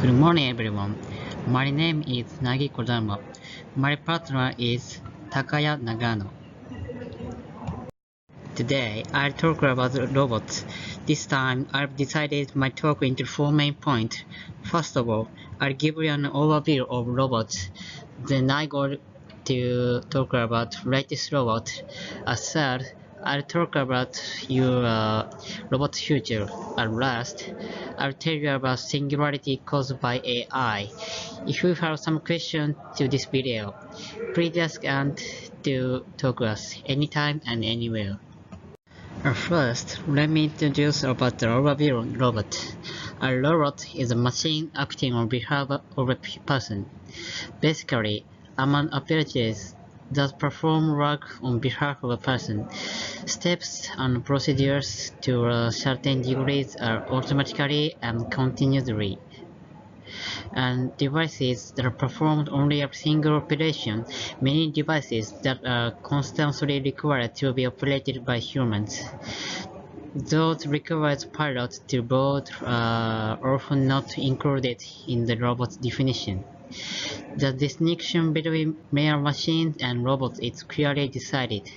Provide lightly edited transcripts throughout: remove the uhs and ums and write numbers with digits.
Good morning, everyone. My name is Nagi Kodama. My partner is Takaya Nagano. Today, I'll talk about robots. This time, I've decided my talk into 4 main points. First of all, I'll give you an overview of robots. Then I go to talk about latest robot. Third, I'll talk about your robot future. At last, I'll tell you about singularity caused by AI. If you have some questions to this video, please ask and to talk to us anytime and anywhere. First, let me introduce about the overview robot. A robot is a machine acting on behalf of a person. Basically, among apparatus that perform work on behalf of a person. Steps and procedures to a certain degrees are automatically and continuously. And devices that are performed only a single operation, many devices that are constantly required to be operated by humans. Those requires pilots to board are often not included in the robot's definition. The distinction between mere machines and robots is clearly decided.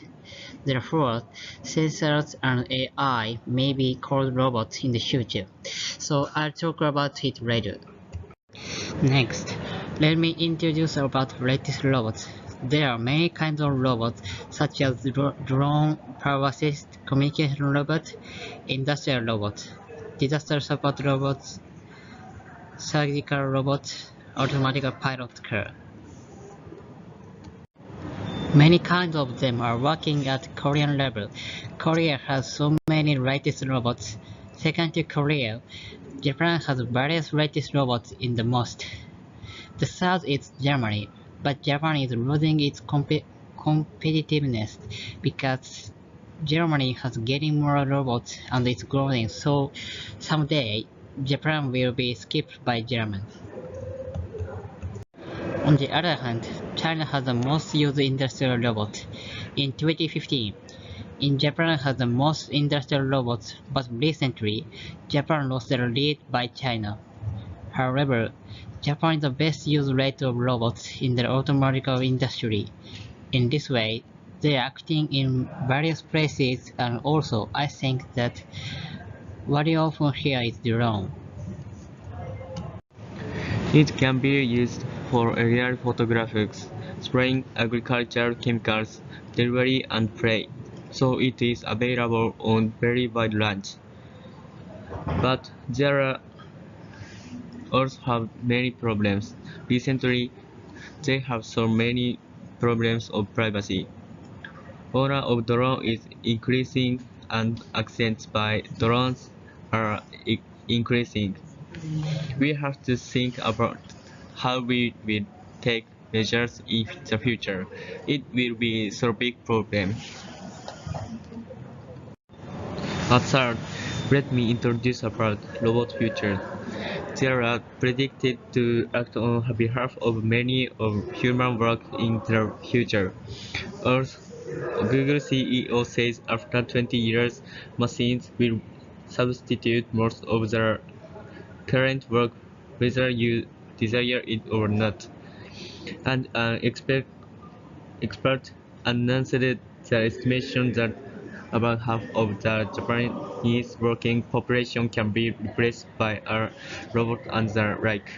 Therefore, sensors and AI may be called robots in the future, so I'll talk about it later. Next, let me introduce about latest robots. There are many kinds of robots, such as drone, power assist, communication robot, industrial robots, disaster support robots, surgical robots, automatic pilot car. Many kinds of them are working at Korean level. Korea has so many latest robots. Second to Korea, Japan has various latest robots in the most. The third is Germany, but Japan is losing its competitiveness because Germany has getting more robots and it's growing, so someday Japan will be skipped by Germany. On the other hand, China has the most used industrial robot. In 2015, Japan has the most industrial robots, but recently, Japan lost their lead by China. However, Japan is the best use rate of robots in the automotive industry. In this way, they are acting in various places, and also I think that what you often hear is wrong. It can be used for aerial photographics, spraying agricultural chemicals, delivery and play, so it is available on very wide range. But there are also have many problems. Recently, they have so many problems of privacy. Owner of drone is increasing and accidents by drones are increasing. We have to think about how we will take measures in the future. It will be so big problem. Third, let me introduce about robot future. They are predicted to act on behalf of many of human work in the future. Also, Google CEO says after 20 years, machines will substitute most of their current work whether you desire it or not. And an expert announced the estimation that about half of the Japanese working population can be replaced by a robot and the like.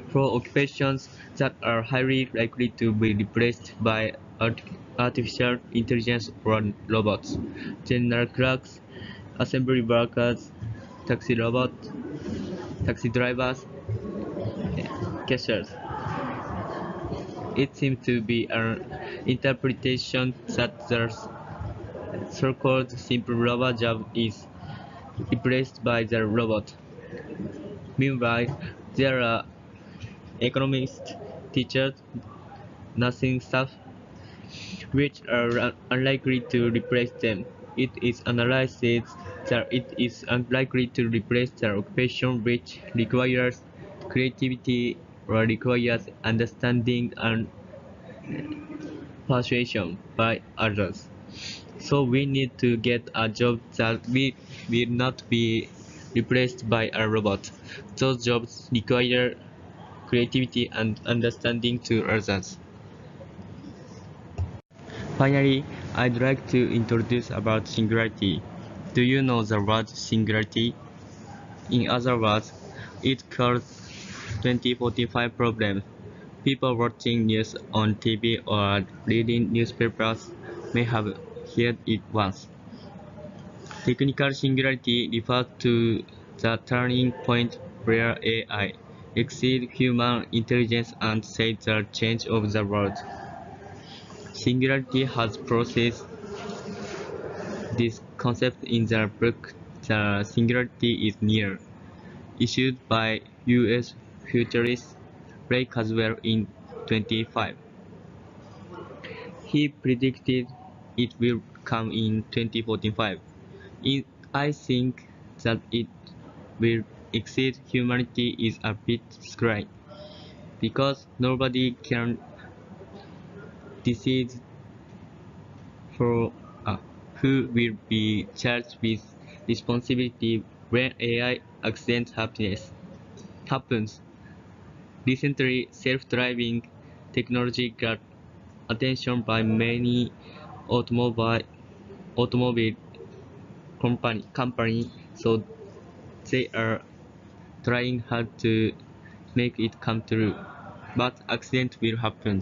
For occupations that are highly likely to be replaced by artificial intelligence or robots, general clerks, assembly workers, taxi drivers, cashiers. It seems to be an interpretation that the so-called simple robot job is replaced by the robot. Meanwhile, there are economists, teachers, nursing staff, which are unlikely to replace them. It is analyzed that it is unlikely to replace their occupation which requires creativity or requires understanding and persuasion by others. So we need to get a job that will not be replaced by a robot. Those jobs require creativity and understanding to others. Finally, I'd like to introduce about singularity. Do you know the word singularity? In other words, it calls 2045 problem. People watching news on TV or reading newspapers may have heard it once. Technical singularity refers to the turning point where AI exceeds human intelligence and says the change of the world. Singularity has processed this concept in the book The Singularity is Near, issued by US futurist Ray Kurzweil in 2005. He predicted it will come in 2045. I think that it will exceed humanity is a bit scary, because nobody can decide for who will be charged with responsibility when AI accident happens. Recently, self-driving technology got attention by many automobile company, so they are trying hard to make it come true. But accident will happen.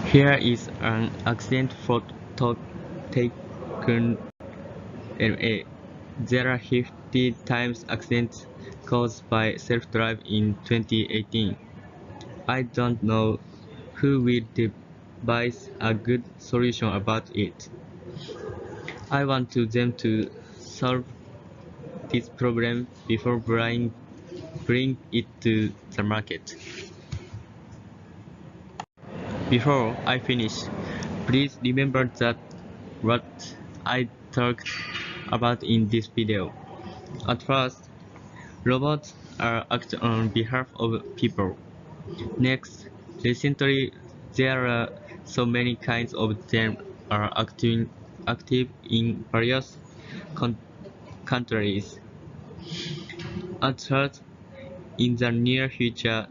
Here is an accident photo taken in LA. There are 50 times accidents caused by self-drive in 2018. I don't know who will devise a good solution about it. I want them to solve this problem before bring it to the market. Before I finish, please remember that what I talked about in this video. At first, robots are acting on behalf of people. Next, recently there are so many kinds of them are active in various countries. At third, in the near future,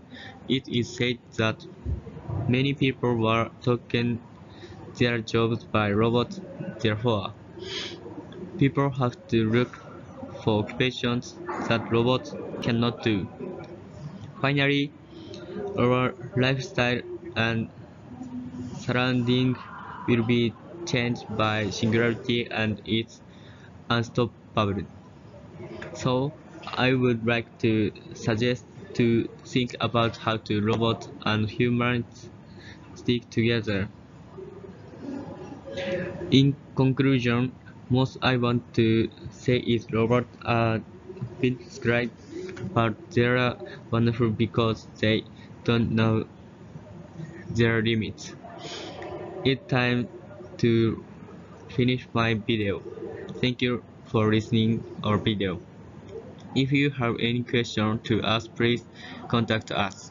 it is said that many people were taken their jobs by robots. Therefore, people have to look for occupations that robots cannot do. Finally, our lifestyle and surrounding will be changed by singularity and it's unstoppable. So, I would like to suggest to think about how to robots and humans stick together. In conclusion, most I want to say is robots are bit scary, but they are wonderful because they don't know their limits. It's time to finish my video. Thank you for listening our video. If you have any question to ask, please contact us.